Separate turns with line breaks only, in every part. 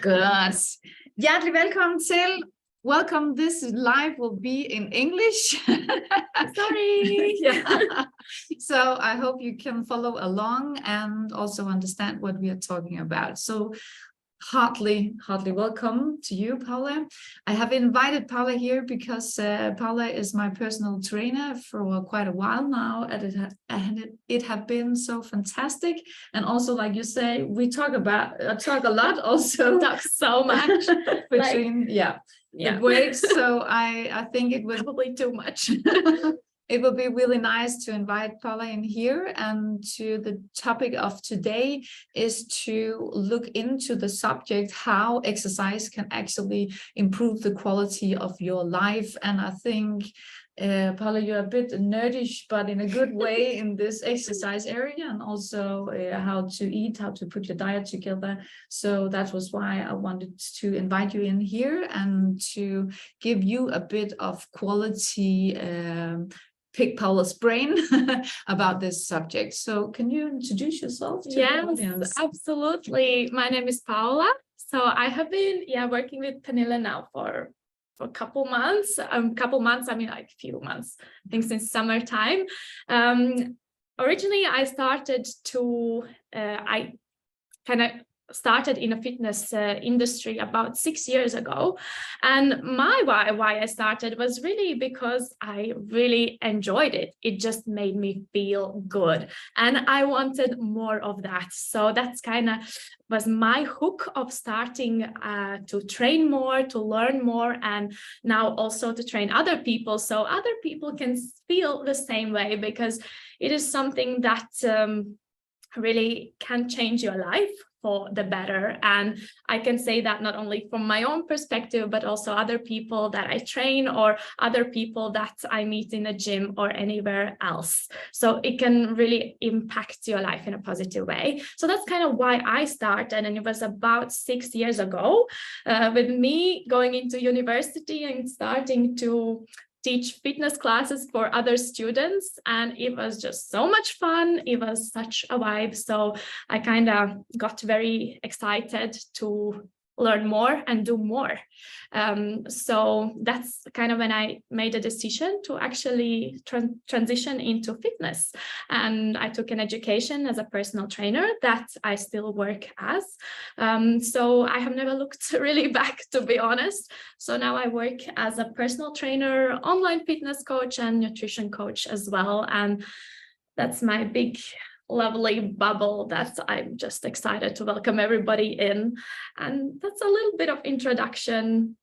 Good. Hjertelig velkommen til. Welcome. This live will be in English.
Sorry.
Yeah. So I hope you can follow along and also understand what we are talking about. So heartily welcome to you, Paula. I have invited Paula here because Paula is my personal trainer for quite a while now, and it has been so fantastic. And also, like you say, we talk a lot also.
Talk so much
between the breaks. So I think it was
probably too much.
It will be really nice to invite Paula in here, and to the topic of today is to look into the subject how exercise can actually improve the quality of your life. And I think Paula, you're a bit nerdish, but in a good way in this exercise area, and also how to eat, how to put your diet together. So that was why I wanted to invite you in here and to give you a bit of quality pick Paula's brain about this subject. So can you introduce yourself to the audience?
Absolutely. My name is Paula. So I have been working with Pernille now for a couple months. I mean like a few months, I think since summertime. Originally I started in a fitness industry about 6 years ago, and my why I started was really because I really enjoyed it. It just made me feel good, and I wanted more of that. So that's kind of was my hook of starting to train more, to learn more, and now also to train other people, so other people can feel the same way, because it is something that really can change your life for the better. And I can say that not only from my own perspective, but also other people that I train or other people that I meet in a gym or anywhere else. So it can really impact your life in a positive way. So that's kind of why I started, and it was about 6 years ago with me going into university and starting to teach fitness classes for other students, and it was just so much fun. It was such a vibe, so I kind of got very excited to learn more and do more. So that's kind of when I made a decision to actually transition into fitness, and I took an education as a personal trainer that I still work as. So I have never looked really back, to be honest. So now I work as a personal trainer, online fitness coach, and nutrition coach as well, and that's my big lovely bubble that I'm just excited to welcome everybody in. And that's a little bit of introduction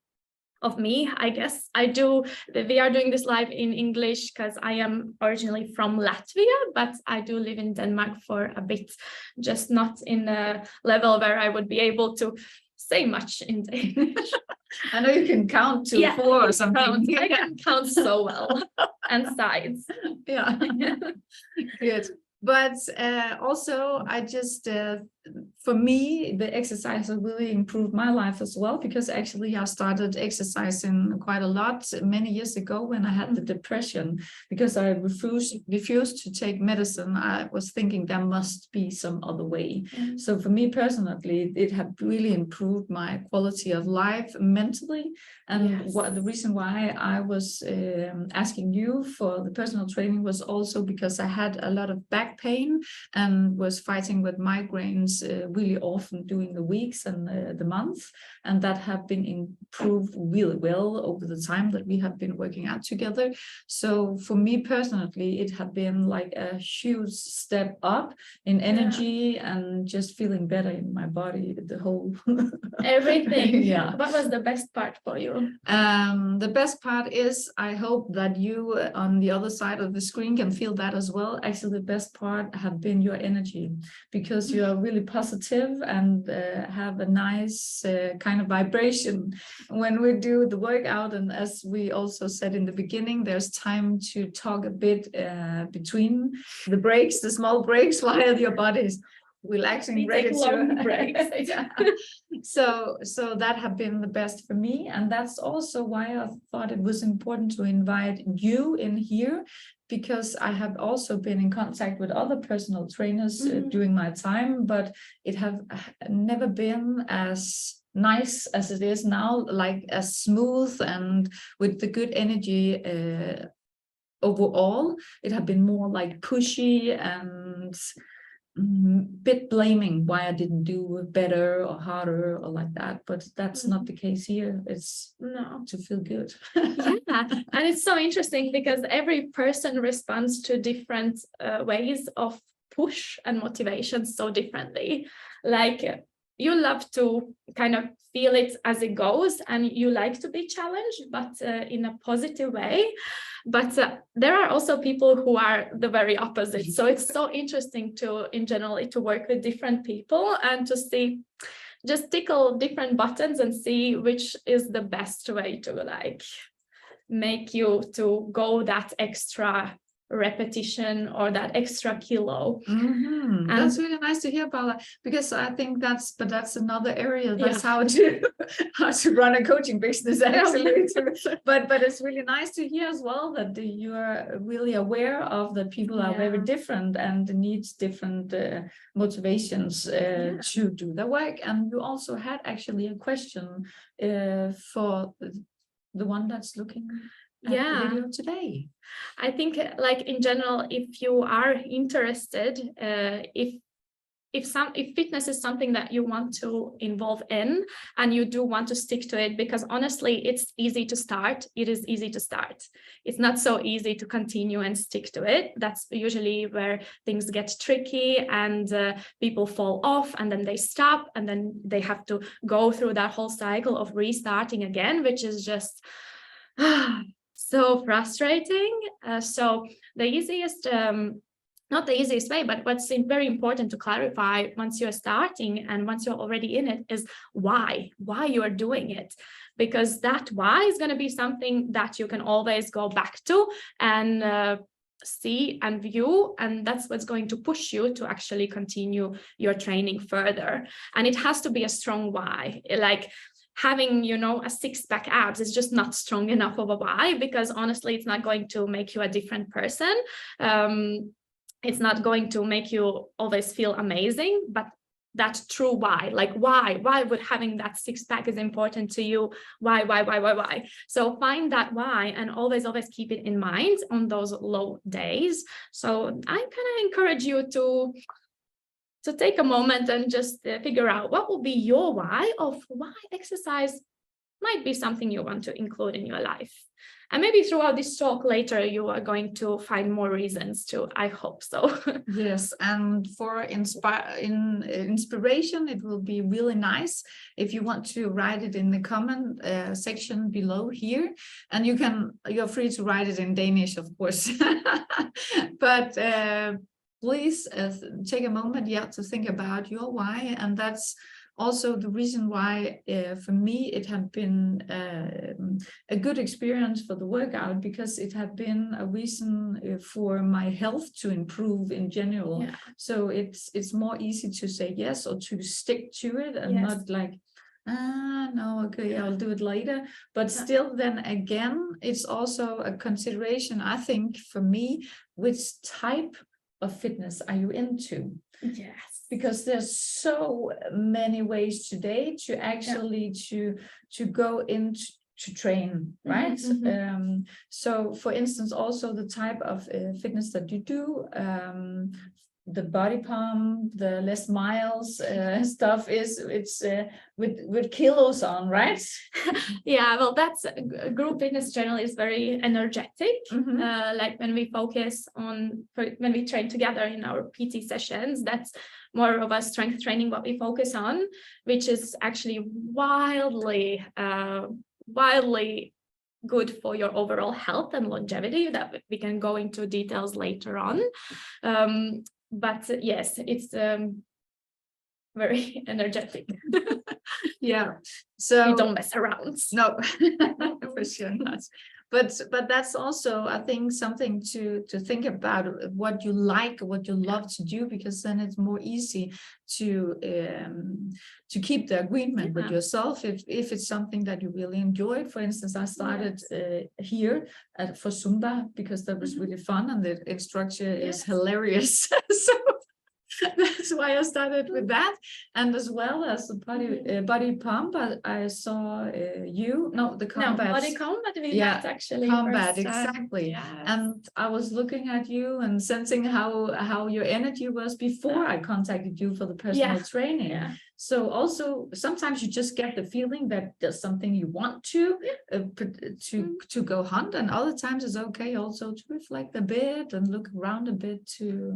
of me, I guess. We are doing this live in English because I am originally from Latvia, but I do live in Denmark for a bit, just not in a level where I would be able to say much in Danish.
I know you can count to 4 or something.
I can count so well. And sides.
Yeah. Good. But also, I just, for me, the exercise has really improved my life as well, because actually I started exercising quite a lot many years ago when I had the depression, because I refused to take medicine. I was thinking there must be some other way. So for me personally, it had really improved my quality of life mentally. And the reason why I was asking you for the personal training was also because I had a lot of back pain and was fighting with migraines really often during the weeks and the months, and that have been improved really well over the time that we have been working out together. So for me personally, it had been like a huge step up in energy and just feeling better in my body, the whole
everything.
Yeah.
What was the best part for you?
The best part is, I hope that you on the other side of the screen can feel that as well. Actually, the best part have been your energy, because you are really positive and have a nice kind of vibration when we do the workout. And as we also said in the beginning, there's time to talk a bit between the breaks, the small breaks, while your body is relaxing,
We
ready
take long
to
breaks.
yeah. So that have been the best for me, and that's also why I thought it was important to invite you in here, because I have also been in contact with other personal trainers during my time, but it have never been as nice as it is now, like as smooth and with the good energy overall. It had been more like pushy and bit blaming why I didn't do better or harder or like that, but that's not the case here. It's
No.
to feel good.
Yeah, and it's so interesting because every person responds to different ways of push and motivation so differently. Like you love to kind of feel it as it goes, and you like to be challenged, but in a positive way. But there are also people who are the very opposite. So it's so interesting to, in general, to work with different people and to see, just tickle different buttons and see which is the best way to like make you to go that extra repetition or that extra kilo.
And that's really nice to hear, Paula, because I think that's another area. That's how to run a coaching business, actually. But it's really nice to hear as well that you are really aware of that people are very different and needs different motivations to do the work. And you also had actually a question for the one that's looking at the video today.
I think, like in general, if you are interested, if fitness is something that you want to involve in and you do want to stick to it, because honestly, it's easy to start. It is easy to start. It's not so easy to continue and stick to it. That's usually where things get tricky and people fall off and then they stop and then they have to go through that whole cycle of restarting again, which is just so frustrating. So the easiest, not the easiest way, but what's very important to clarify once you're starting and once you're already in it is why you are doing it. Because that why is going to be something that you can always go back to and see and view, and that's what's going to push you to actually continue your training further. And it has to be a strong why. Like having, you know, a six-pack abs is just not strong enough of a why, because honestly, it's not going to make you a different person. It's not going to make you always feel amazing, but that true why, like why would having that six-pack is important to you? Why? So find that why and always keep it in mind on those low days. So I kind of encourage you to take a moment and just figure out what will be your why of why exercise might be something you want to include in your life. And maybe throughout this talk later, you are going to find more reasons to, I hope so.
Yes, and for inspiration, it will be really nice if you want to write it in the comment section below here. And you're free to write it in Danish, of course. But please take a moment to think about your why. And that's also the reason why for me it had been a good experience for the workout, because it had been a reason for my health to improve in general. So it's more easy to say yes or to stick to it and not like, no, okay, I'll do it later. But still, then again, it's also a consideration, I think, for me, which type of fitness are you into?
Yes.
Because there's so many ways today to actually to go into to train, right? So for instance, also the type of fitness that you do, the body pump, the less miles stuff it's with kilos on, right?
Yeah, well, that's group fitness generally is very energetic. Like when we focus on, when we train together in our PT sessions, that's more of a strength training what we focus on, which is actually wildly good for your overall health and longevity, that we can go into details later on. But yes, it's very energetic.
So
we don't mess around.
No, for sure not. but that's also, I think, something to think about, what you like, what you love to do, because then it's more easy to keep the agreement with yourself if it's something that you really enjoy. For instance, I started here for Zumba because that was really fun, and the instructor is hilarious. So that's why I started with that. And as well as the body pump, I saw the combat.
No, body combat we met actually.
Combat,
first time.
exactly.
Yes.
And I was looking at you and sensing how your energy was before I contacted you for the personal training.
Yeah.
So also sometimes you just get the feeling that there's something you want to go hunt, and other times it's okay also to reflect a bit and look around a bit to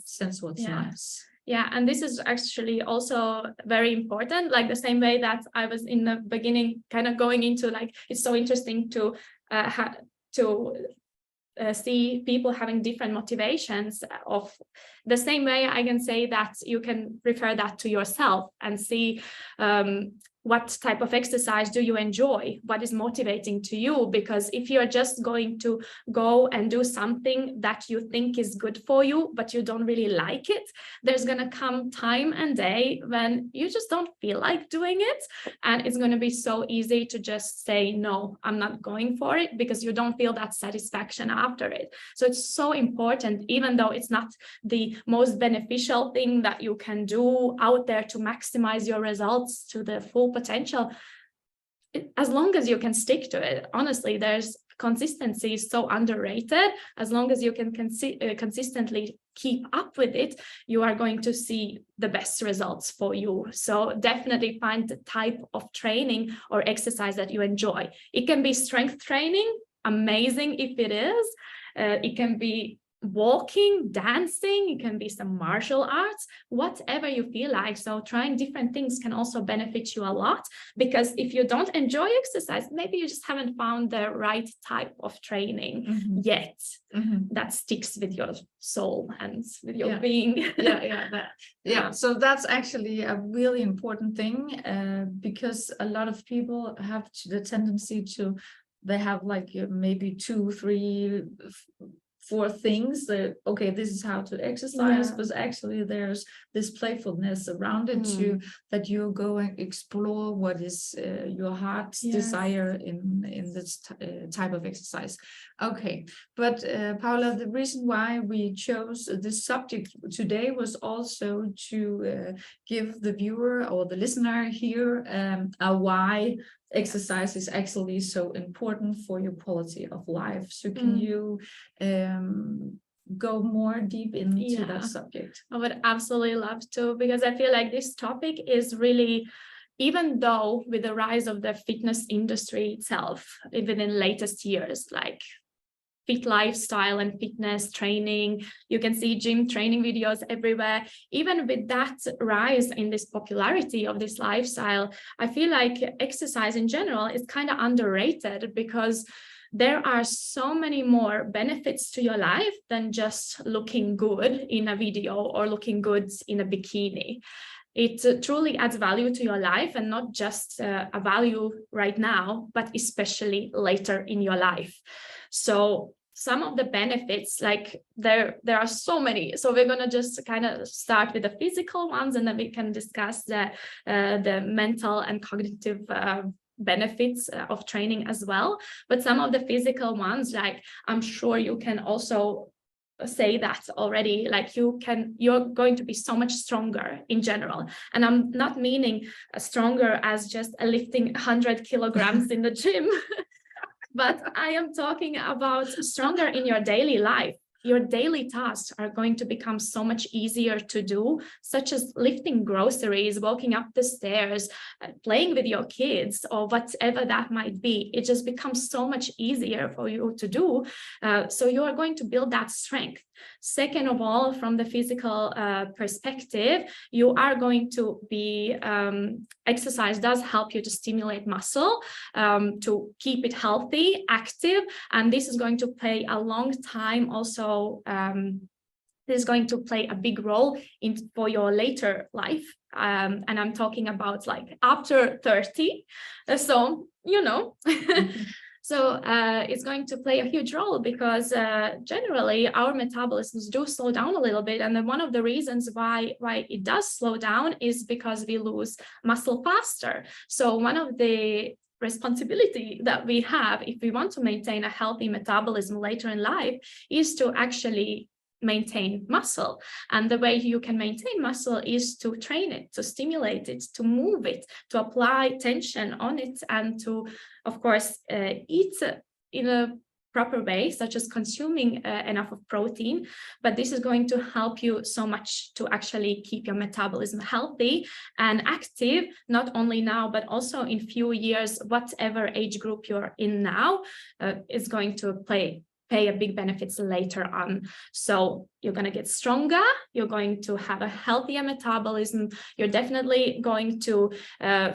sense what's nice.
Yeah, and this is actually also very important, like the same way that I was in the beginning kind of going into, like, it's so interesting to see people having different motivations. Of the same way, I can say that you can refer that to yourself and see what type of exercise do you enjoy, what is motivating to you, because if you're just going to go and do something that you think is good for you but you don't really like it, there's going to come time and day when you just don't feel like doing it, and it's going to be so easy to just say, no, I'm not going for it, because you don't feel that satisfaction after it. So it's so important, even though it's not the most beneficial thing that you can do out there to maximize your results to the full potential, as long as you can stick to it. Honestly, there's consistency is so underrated. As long as you can consistently keep up with it, you are going to see the best results for you. So definitely find the type of training or exercise that you enjoy. It can be strength training, amazing if it is. It can be walking, dancing, it can be some martial arts, whatever you feel like. So trying different things can also benefit you a lot, because if you don't enjoy exercise, maybe you just haven't found the right type of training yet that sticks with your soul and with your being.
So that's actually a really important thing, because a lot of people have the tendency to, they have like maybe 2, 3, 4 things that, okay, this is how to exercise, but actually there's this playfulness around it too, that you're going explore what is your heart's desire in this type of exercise. Okay, but Paula, the reason why we chose this subject today was also to give the viewer or the listener here a why exercise is actually so important for your quality of life. So can you go more deep into that subject?
I would absolutely love to, because I feel like this topic is really, even though with the rise of the fitness industry itself, even in latest years, like fit lifestyle and fitness training, you can see gym training videos everywhere. Even with that rise in this popularity of this lifestyle, I feel like exercise in general is kind of underrated, because there are so many more benefits to your life than just looking good in a video or looking good in a bikini. It truly adds value to your life, and not just a value right now, but especially later in your life. So some of the benefits, like there are so many. So we're going to just kind of start with the physical ones, and then we can discuss the mental and cognitive benefits of training as well. But some of the physical ones, like I'm sure you can also say that already, like you're going to be so much stronger in general. And I'm not meaning stronger as just lifting 100 kilograms in the gym, but I am talking about stronger in your daily life. Your daily tasks are going to become so much easier to do, such as lifting groceries, walking up the stairs, playing with your kids, or whatever that might be. It just becomes so much easier for you to do. So you are going to build that strength. Second of all, from the physical perspective, you are going to be, exercise does help you to stimulate muscle, to keep it healthy, active, and this is going to play a long time also. This is going to play a big role for your later life. And I'm talking about like after 30. So, So it's going to play a huge role because generally our metabolisms do slow down a little bit. And then one of the reasons why it does slow down is because we lose muscle faster. So one of the responsibility that we have if we want to maintain a healthy metabolism later in life is to actually maintain muscle. And the way you can maintain muscle is to train it, to stimulate it, to move it, to apply tension on it, and to, of course, eat in a proper way, such as consuming enough of protein. But this is going to help you so much to actually keep your metabolism healthy and active, not only now, but also in few years, whatever age group you're in now, is going to pay a big benefits later on. So you're going to get stronger, you're going to have a healthier metabolism, you're definitely going to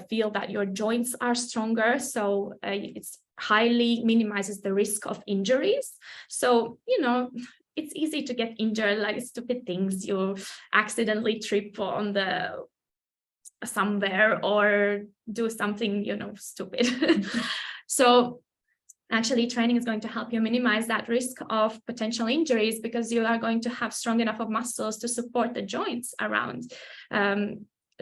feel that your joints are stronger. So it's highly minimizes the risk of injuries. So, you know, it's easy to get injured, like stupid things. You accidentally trip on the somewhere or do something, you know, stupid. So actually, training is going to help you minimize that risk of potential injuries because you are going to have strong enough of muscles to support the joints around,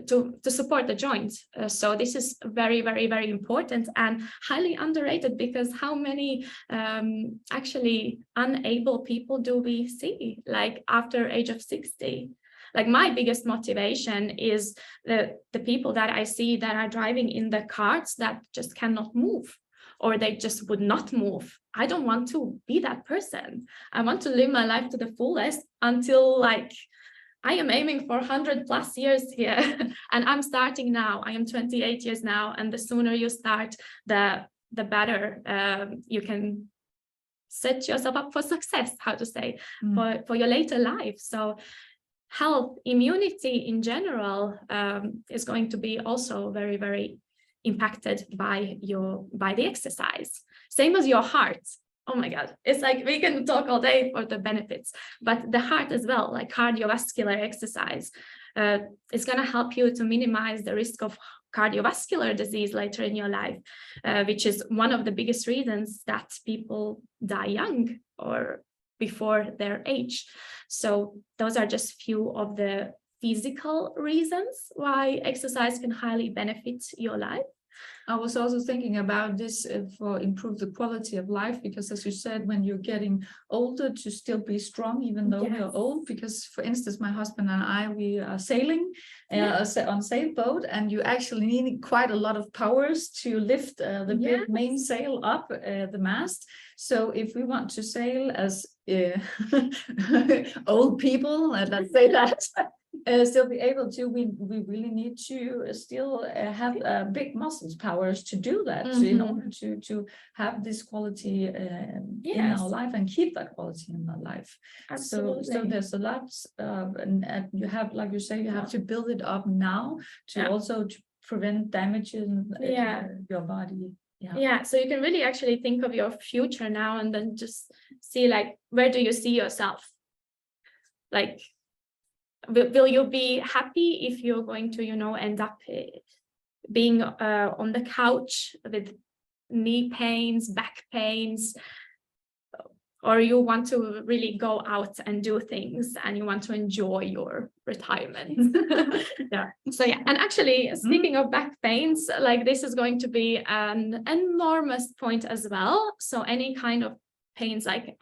to support the joints. So this is very, very, very important and highly underrated because how many actually unable people do we see, like after age of 60? Like my biggest motivation is the people that I see that are driving in the carts that just cannot move, or they just would not move. I don't want to be that person. I want to live my life to the fullest until like I am aiming for 100+ years here. And I'm starting now. I am 28 years now. And the sooner you start, the better you can set yourself up for success, how to say, for your later life. So health, immunity in general is going to be also very, very impacted by the exercise. Same as your heart. Oh my God, it's like we can talk all day for the benefits, but the heart as well, like cardiovascular exercise, is going to help you to minimize the risk of cardiovascular disease later in your life, which is one of the biggest reasons that people die young or before their age. So those are just few of the physical reasons why exercise can highly benefit your life.
I was also thinking about this for improve the quality of life, because as you said, when you're getting older, to still be strong, even though we're old, because for instance, my husband and I, we are sailing on sailboat, and you actually need quite a lot of powers to lift the big mainsail up the mast. So if we want to sail as old people, let's say that, still be able to, we really need to still have big muscles powers to do that, in order to have this quality in our life and keep that quality in our life. Absolutely. So there's a lot and you have, like you say, you have to build it up now to also to prevent damage in your body.
So you can really actually think of your future now and then just see, like, where do you see yourself? Like, will you be happy if you're going to, end up being on the couch with knee pains, back pains, or you want to really go out and do things and you want to enjoy your retirement? So and actually, speaking of back pains, like, this is going to be an enormous point as well. So any kind of pains, like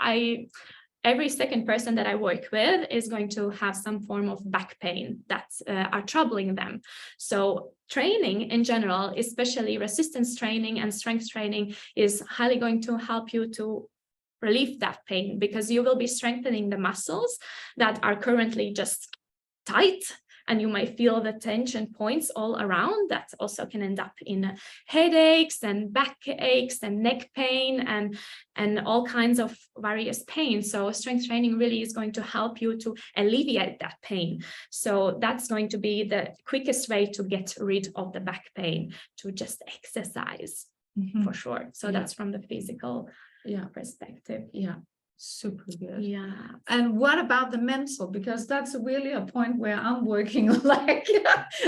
every second person that I work with is going to have some form of back pain that are troubling them. So training in general, especially resistance training and strength training, is highly going to help you to relieve that pain, because you will be strengthening the muscles that are currently just tight, and you might feel the tension points all around that also can end up in headaches and back aches and neck pain and all kinds of various pain. So strength training really is going to help you to alleviate that pain. So that's going to be the quickest way to get rid of the back pain, to just exercise, for sure. So that's from the physical perspective.
Super good.
Yeah.
And what about the mental? Because that's really a point where I'm working like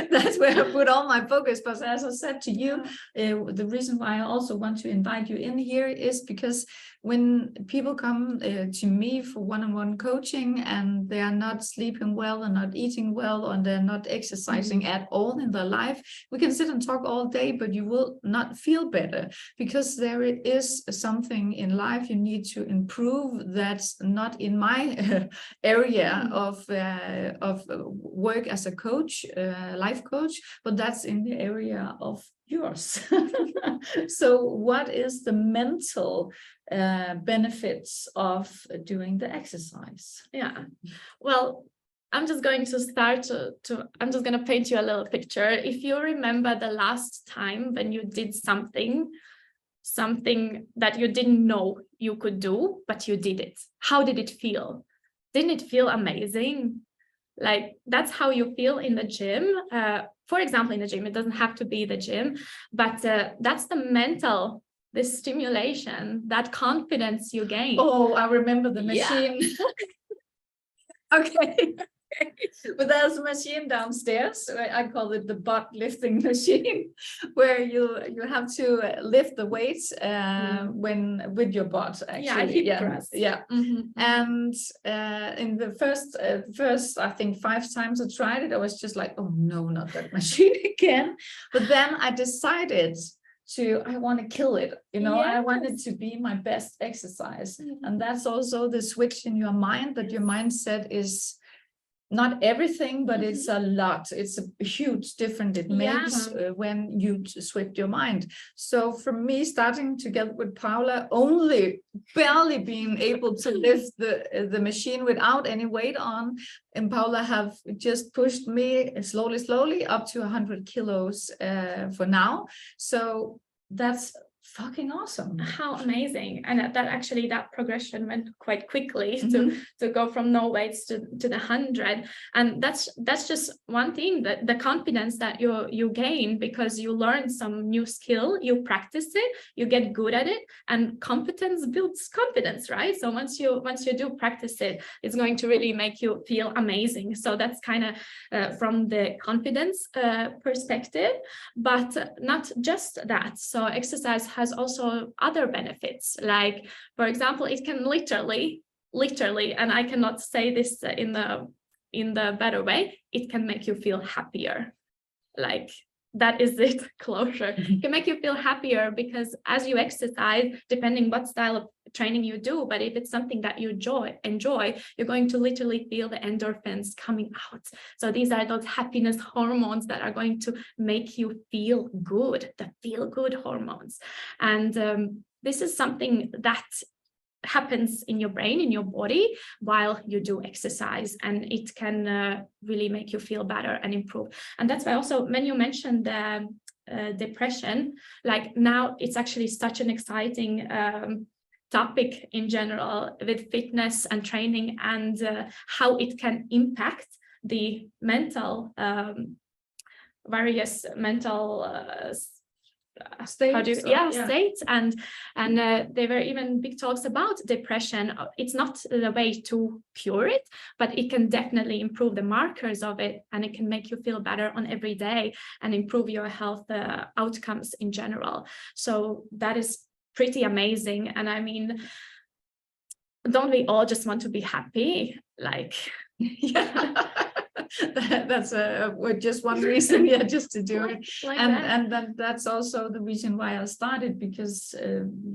that's where I put all my focus. But as I said to you, the reason why I also want to invite you in here is because when people come to me for one-on-one coaching and they are not sleeping well and not eating well and they're not exercising at all in their life, we can sit and talk all day, but you will not feel better because there is something in life you need to improve that's not in my area of work as a coach, life coach, but that's in the area of yours. So what is the mental benefits of doing the exercise?
Yeah, well, I'm just going to start I'm just going to paint you a little picture. If you remember the last time when you did something that you didn't know you could do, but you did it, how did it feel? Didn't it feel amazing? Like, that's how you feel in the gym. For example, in the gym, it doesn't have to be the gym, but that's the mental, this stimulation, that confidence you gain.
Oh, I remember the machine. Yeah. Okay. But there's a machine downstairs. I call it the butt lifting machine, where you have to lift the weights when with your butt. Actually,
hip thrust.
Yeah. And in the first I think 5 times I tried it, I was just like, oh no, not that machine again. But then I decided I want to kill it, I want it to be my best exercise. And that's also the switch in your mind, that your mindset is not everything, but it's a lot. It's a huge difference it makes when you switch your mind. So for me, starting together with Paula, only barely being able to lift the machine without any weight on, and Paula have just pushed me slowly up to 100 kilos for now. So that's fucking awesome.
How amazing. And that progression went quite quickly to go from no weights to the 100. And that's just one thing, that the confidence that you gain because you learn some new skill, you practice it, you get good at it, and competence builds confidence, right? So once you do practice it, it's going to really make you feel amazing. So that's kind of from the confidence perspective, but not just that. So exercise has also other benefits, like, for example, it can literally, and I cannot say this in the better way, it can make you feel happier. Like, that is it, closure. It can make you feel happier because as you exercise, depending what style of training you do, but if it's something that you enjoy, you're going to literally feel the endorphins coming out. So these are those happiness hormones that are going to make you feel good, the feel good hormones. And this is something that happens in your brain, in your body, while you do exercise, and it can really make you feel better and improve. And that's why also when you mentioned the depression, like, now it's actually such an exciting topic in general with fitness and training, and how it can impact the mental various mental
states,
states, and there were even big talks about depression. It's not the way to cure it, but it can definitely improve the markers of it, and it can make you feel better on every day and improve your health outcomes in general. So that is pretty amazing. And I mean, don't we all just want to be happy? Like,
that's just one reason, just to do it.
Like
and then that's also the reason why I started, because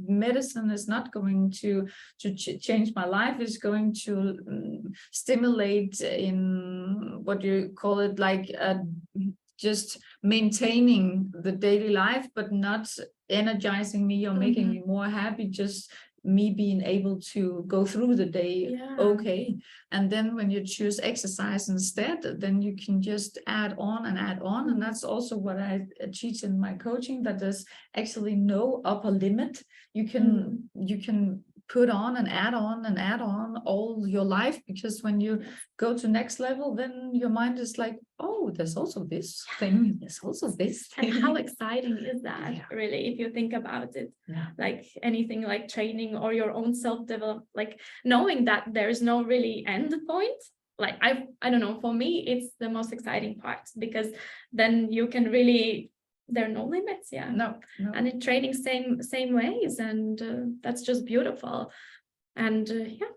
medicine is not going to change my life. It's going to stimulate in what you call it, like just maintaining the daily life, but not energizing me or making me more happy. Just me being able to go through the day okay. And then when you choose exercise instead, then you can just add on. And that's also what I teach in my coaching, that there's actually no upper limit. You can put on and add on and add on all your life, because when you go to next level, then your mind is like, oh, there's also this thing, there's also this
And
thing.
how exciting is that,
Yeah.
really, if you think about it?
Yeah.
Like anything like training or your own self-development, like knowing that there's no really end point. Like I don't know, for me, it's the most exciting part, because then you can really, there are no limits. Yeah.
No.
And in training, same ways. And that's just beautiful. And yeah.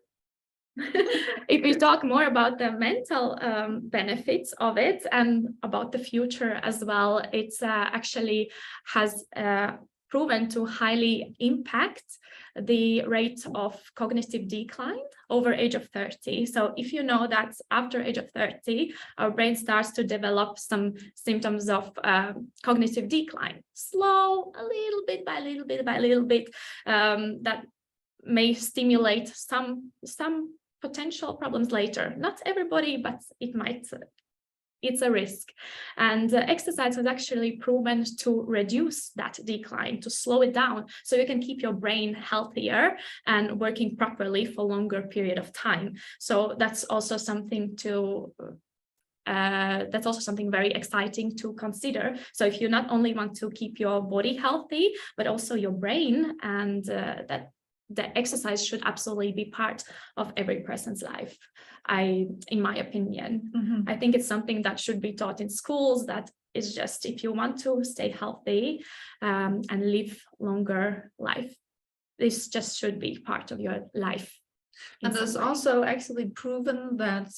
If we talk more about the mental benefits of it and about the future as well, it's actually has proven to highly impact the rate of cognitive decline over age of 30. So if you know that after age of 30, our brain starts to develop some symptoms of cognitive decline, slow, a little bit by little bit by little bit, that may stimulate some potential problems later. Not everybody, but it might. It's a risk. And exercise has actually proven to reduce that decline, to slow it down, so you can keep your brain healthier and working properly for a longer period of time. So that's also something to that's also something very exciting to consider. So if you not only want to keep your body healthy, but also your brain, and that the exercise should absolutely be part of every person's life. In my opinion, I think it's something that should be taught in schools. That is just, if you want to stay healthy and live longer life, this just should be part of your life.
And there's also actually proven that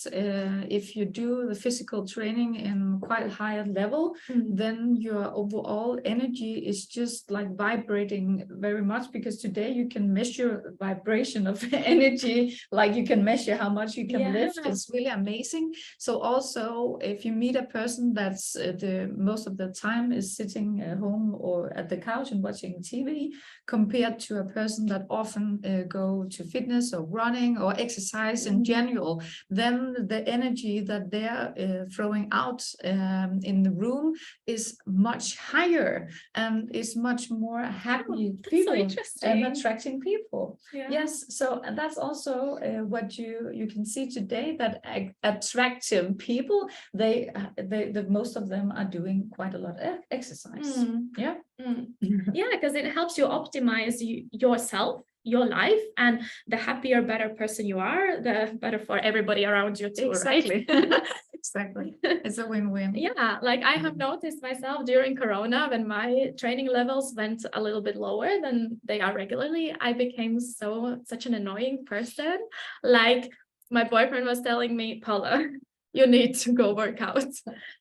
if you do the physical training in quite a higher level, then your overall energy is just like vibrating very much, because today you can measure vibration of energy, like you can measure how much you can lift. It's really amazing. So also, if you meet a person that's the most of the time is sitting at home or at the couch and watching TV, compared to a person that often go to fitness or running or exercise in general, then the energy that they're throwing out in the room is much higher and is much more happy people and attracting people. Yes, so that's also what you can see today, that attractive people, they the most of them are doing quite a lot of exercise. Yeah,
because it helps you optimize yourself, your life, and the happier, better person you are, the better for everybody around you too.
Exactly.
Right?
Exactly. It's a win-win.
Yeah, like I have noticed myself during Corona, when my training levels went a little bit lower than they are regularly, I became such an annoying person. Like my boyfriend was telling me, Paula, you need to go work out,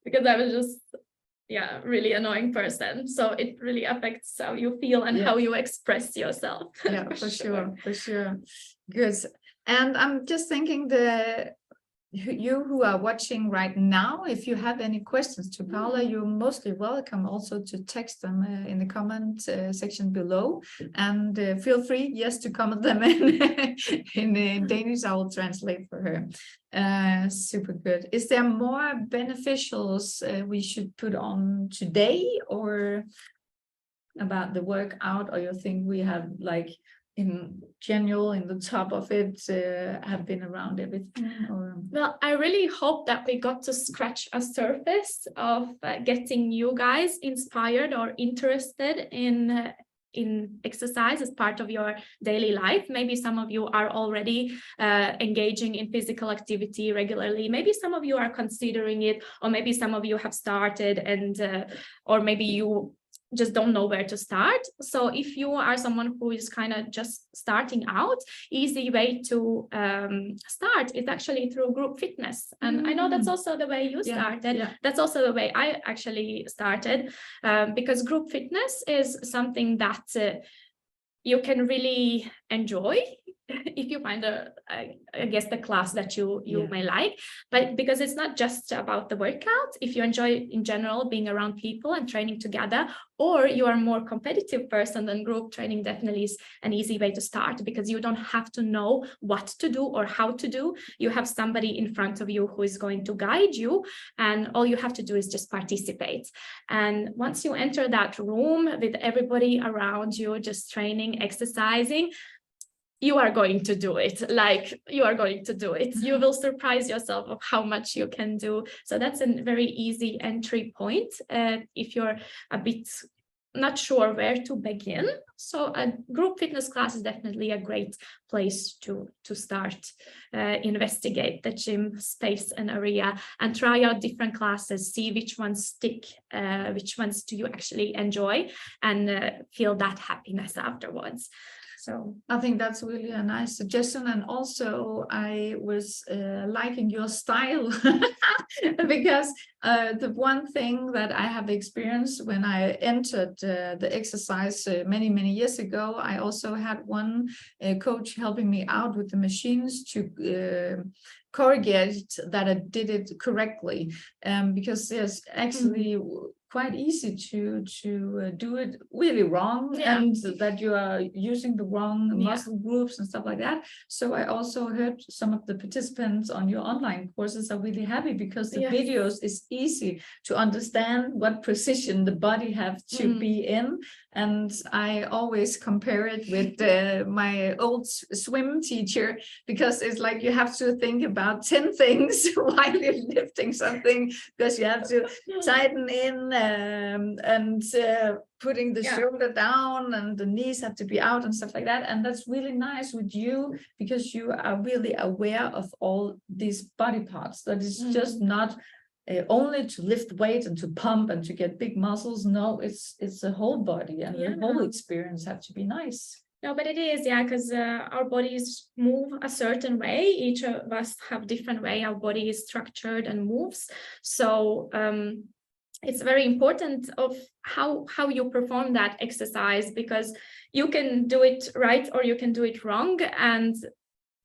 because I was just really annoying person. So it really affects how you feel and how you express yourself.
Yeah, for sure. Good. And I'm just thinking, you who are watching right now, if you have any questions to Paula, you're mostly welcome also to text them in the comment section below, and feel free, to comment them in Danish. I will translate for her. Super good. Is there more beneficials we should put on today, or about the workout, or you think we have, like, in general, in the top of it, have been around everything? Or...
Well, I really hope that we got to scratch a surface of getting you guys inspired or interested in exercise as part of your daily life. Maybe some of you are already engaging in physical activity regularly. Maybe some of you are considering it, or maybe some of you have started, and or maybe you just don't know where to start. So if you are someone who is kind of just starting out, easy way to start is actually through group fitness. And I know that's also the way you started. That's also the way I actually started, because group fitness is something that you can really enjoy if you find I guess the class that you may like, but because it's not just about the workout. If you enjoy in general being around people and training together, or you are a more competitive person, then group training definitely is an easy way to start, because you don't have to know what to do or how to do. You have somebody in front of you who is going to guide you, and all you have to do is just participate. And once you enter that room with everybody around you, just training, exercising, you are going to do it. Like, you are going to do it. You will surprise yourself of how much you can do. So that's a very easy entry point if you're a bit not sure where to begin. So a group fitness class is definitely a great place to start. Investigate the gym space and area and try out different classes, see which ones stick, which ones do you actually enjoy, and feel that happiness afterwards. So
I think that's really a nice suggestion. And also I was liking your style because the one thing that I have experienced when I entered the exercise many, many years ago, I also had one coach helping me out with the machines to corrugate that I did it correctly, because there's actually quite easy to do it really wrong, and that you are using the wrong muscle groups and stuff like that. So I also heard some of the participants on your online courses are really happy because the videos is easy to understand what precision the body have to be in. And I always compare it with my old swim teacher, because it's like you have to think about 10 things while you're lifting something, because you have to tighten in and putting the shoulder down, and the knees have to be out and stuff like that. And that's really nice with you, because you are really aware of all these body parts, that it's just not only to lift weight and to pump and to get big muscles. No, it's the whole body, and the whole experience have to be nice.
No, but it is, because our bodies move a certain way. Each of us have different way our body is structured and moves. So it's very important of how you perform that exercise, because you can do it right or you can do it wrong. And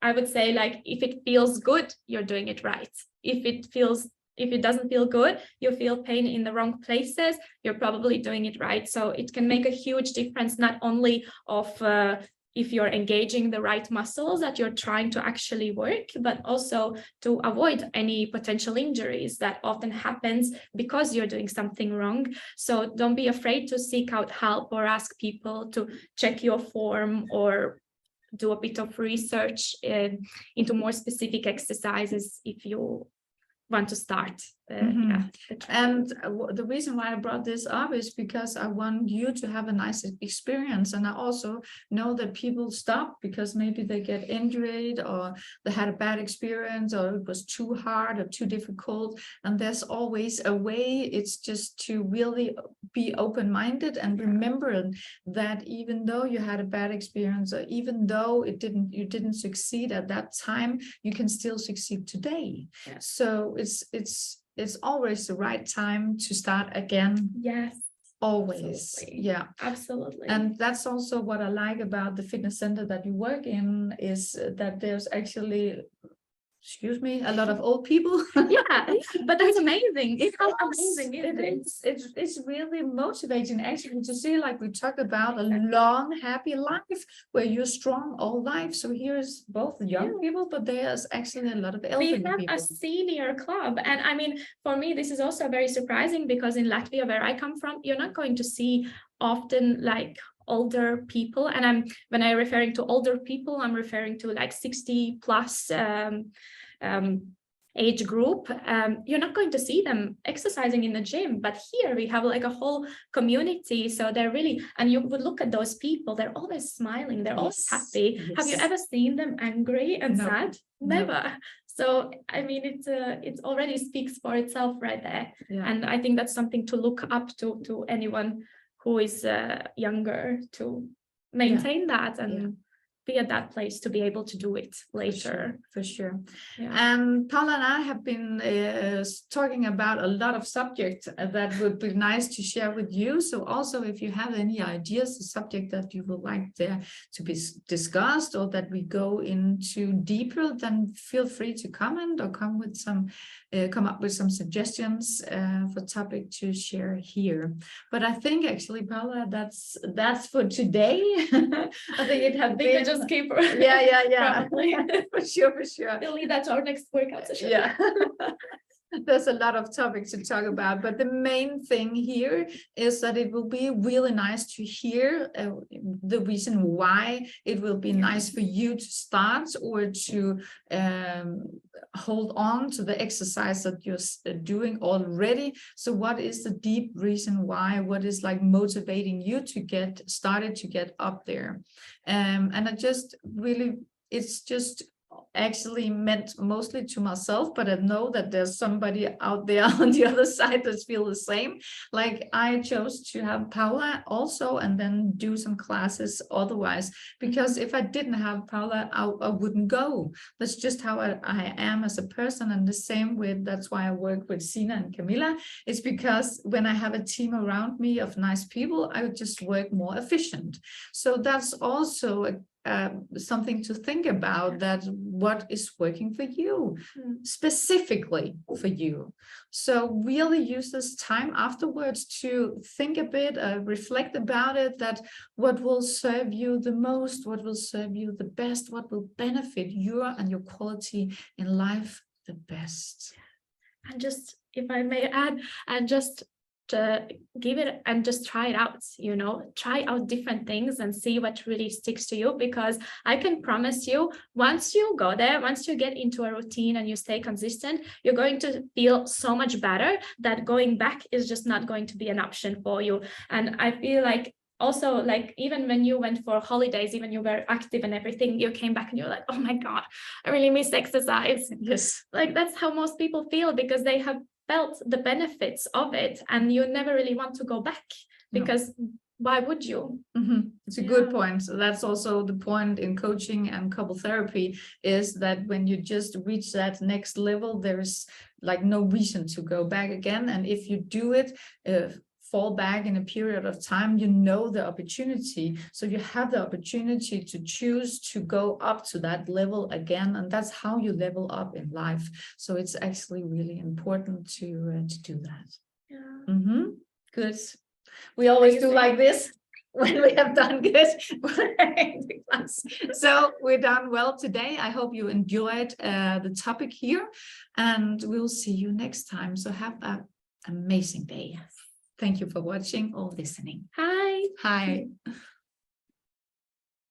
I would say, like, if it feels good, you're doing it right. If it doesn't feel good, you feel pain in the wrong places, you're probably doing it right. So it can make a huge difference, not only of if you're engaging the right muscles that you're trying to actually work, but also to avoid any potential injuries that often happens because you're doing something wrong. So don't be afraid to seek out help or ask people to check your form, or do a bit of research into more specific exercises if you want to start.
And the reason why I brought this up is because I want you to have a nice experience. And I also know that people stop because maybe they get injured, or they had a bad experience, or it was too hard or too difficult. And there's always a way. It's just to really be open-minded and remember that even though you had a bad experience, or even though you didn't succeed at that time, you can still succeed today. So it's always the right time to start again.
Yes,
always.
Absolutely. Absolutely.
And that's also what I like about the fitness center that you work in, is that there's actually, excuse me, a lot of old people.
But that's amazing. It's how amazing it is.
It's really motivating, actually, to see, like we talked about, a long, happy life where you're strong all life. So here's both young people, but there's actually a lot of elderly people.
We have a senior club. And I mean, for me, this is also very surprising, because in Latvia, where I come from, you're not going to see often like older people. And when I'm referring to older people, I'm referring to like 60 plus age group. You're not going to see them exercising in the gym, but here we have like a whole community. So they're really, and you would look at those people, they're always smiling, they're always happy. Have you ever seen them angry and sad? Never. So I mean, it already speaks for itself right there. And I think that's something to look up to anyone who is younger, to maintain that and be at that place to be able to do it later.
For sure. And Paula and I have been talking about a lot of subjects that would be nice to share with you. So also, if you have any ideas, a subject that you would like there to be discussed, or that we go into deeper, then feel free to comment or come up with some suggestions for topic to share here. But I think actually, Paula, that's for today. I think it has been
just keep
for sure.
We'll leave that to our next workout session.
there's a lot of topics to talk about, but the main thing here is that it will be really nice to hear the reason why it will be nice for you to start or to hold on to the exercise that you're doing already. So what is the deep reason why? What is like motivating you to get started, to get up there? And I just really, it's just actually meant mostly to myself, but I know that there's somebody out there on the other side that feel the same. Like I chose to have Paula also, and then do some classes otherwise, because if I didn't have Paula, I wouldn't go. That's just how I am as a person. And the same with, that's why I work with Sina and Camilla. It's because when I have a team around me of nice people, I would just work more efficient. So that's also something to think about, that what is working for you, specifically for you. So really use this time afterwards to think a bit, reflect about it, that what will serve you the most, what will serve you the best, what will benefit you and your quality in life the best.
And just, if I may add, and just to give it and just try it out, you know, try out different things and see what really sticks to you, because I can promise you, once you go there, once you get into a routine and you stay consistent, you're going to feel so much better that going back is just not going to be an option for you. And I feel like also, like, even when you went for holidays, even you were active and everything, you came back and you're like, oh my God, I really miss exercise.
Yes.
Like that's how most people feel, because they have felt the benefits of it and you never really want to go back, because why would you?
It's a good point. So that's also the point in coaching and couple therapy, is that when you just reach that next level, there's like no reason to go back again. And if you do it, fall back in a period of time, you know the opportunity. So you have the opportunity to choose to go up to that level again. And that's how you level up in life. So it's actually really important to do that.
Yeah.
Good. We always do
Amazing.
like this when we have done good. So we're done well today. I hope you enjoyed the topic here, and we'll see you next time. So have an amazing day. Thank you for watching or listening.
Hi.
Hi.